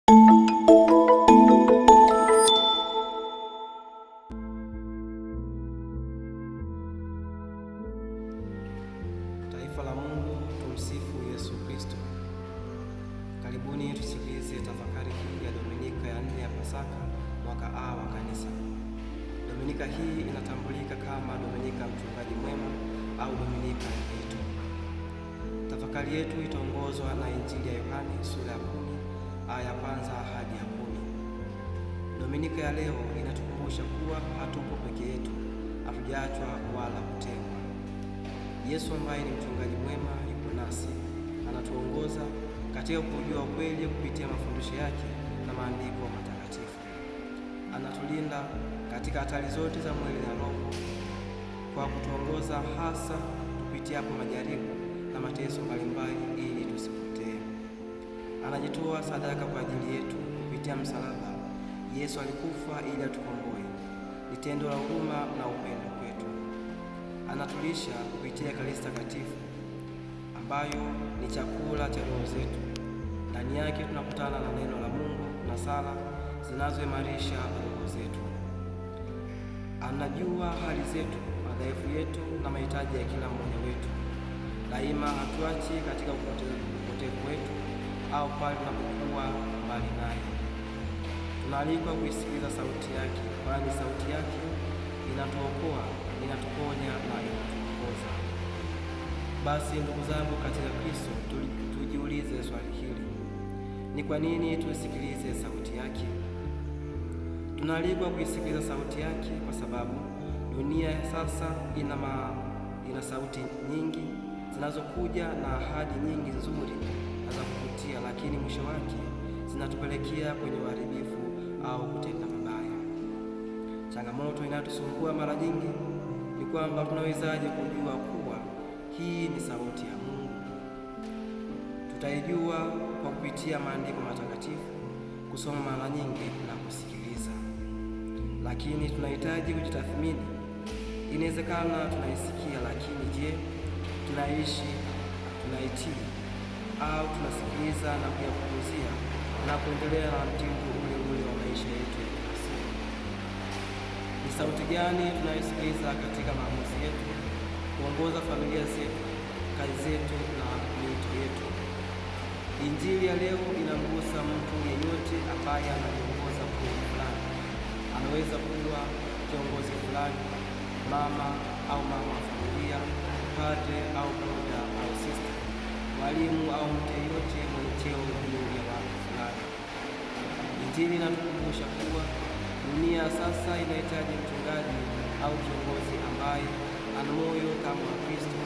Taifa la Mungu, tumsifu Yesu Kristo. Karibuni tusikilize tafakari hii ya Dominika ya 4 ya Pasaka, mwaka A wa Kanisa. Dominika hii inatambulika kama Dominika mchungaji mwema au Dominika ya Vito. Tafakari yetu itaongozwa na Injili ya Yohane sura ya 10 aya ya 1 hadi ya 10. Dominika ya leo inatukumbusha kuwa hatupo peke yetu, hatujaachwa wala kutengwa. Yesu ambaye ni mchungaji mwema yuko nasi, anatuongoza katika kujua ukweli kupitia mafundisho yake na maandiko matakatifu. Anatulinda katika hatari zote za mwili na roho kwa kutuongoza hasa kupitia hapo majaribu na mateso mbalimbali ili tusipotee. Anajitoa sadaka kwa ajili yetu kupitia msalaba. Yesu alikufa ili atukomboe. Ni tendo la huruma na upendo kwetu. Anatulisha kupitia Ekaristi Takatifu ambayo ni chakula cha roho zetu. Ndani yake tunakutana na neno la Mungu na sala zinazoimarisha roho zetu. Anajua hali zetu, madhaifu yetu na mahitaji ya kila mmoja wetu. Daima hatuachi katika upotevu wetu au pale tunapokuwa mbali naye. Tunaalikwa kuisikiliza sauti yake, kwani sauti yake inatuokoa, inatuponya na inatuongoza. Basi ndugu zangu katika Kristo, tujiulize swali hili: ni kwa nini tuisikilize sauti yake? Tunaalikwa kuisikiliza sauti yake kwa sababu dunia sasa ina sauti nyingi zinazokuja na ahadi nyingi nzuri na za kuvutia, lakini mwisho wake zinatupelekea kwenye uharibifu au kutenda mabaya. Changamoto inayotusumbua mara nyingi ni kwamba tunawezaje kujua kuwa hii ni sauti ya Mungu? Tutaijua kwa kupitia maandiko matakatifu, kusoma mara nyingi na kusikiliza. Lakini tunahitaji kujitathmini. Inawezekana tunaisikia, lakini je, tunaishi, tunaitii au tunasikiliza na kuyapuuzia na kuendelea na mtindo ule wa maisha yetu? Ni sauti gani tunayosikiliza katika maamuzi yetu, kuongoza familia zetu, kazi zetu na miito yetu? Injili ya leo inamgusa mtu yeyote ambaye anaongoza kundi fulani. Anaweza kuwa kiongozi fulani, mama au mama wa familia, padre au broda au sister, mwalimu au mtu yeyote mwenye cheo juu ya watu fulani. Injili inatukumbusha kuwa dunia sasa inahitaji mchungaji au kiongozi ambaye ana moyo kama wa Kristo,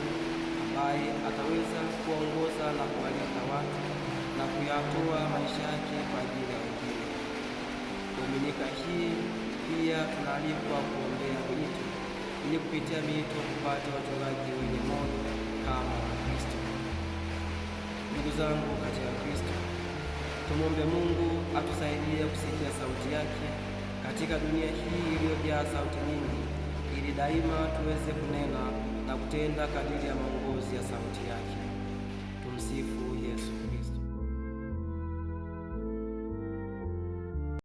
ambaye ataweza kuongoza na kuwalinda watu na kuyatoa maisha yake kwa ajili ya wengine. Dominika hii pia tunaalikwa kuombea miito ili kupitia miito kupata wachungaji wenye moyo kama wa Kristo. Ndugu zangu katika Kristo, tumwombe Mungu atusaidie kusikia sauti yake katika dunia hii iliyojaa sauti nyingi, ili daima tuweze kunena na kutenda kadiri ya maongozi ya sauti yake. Tumsifu Yesu.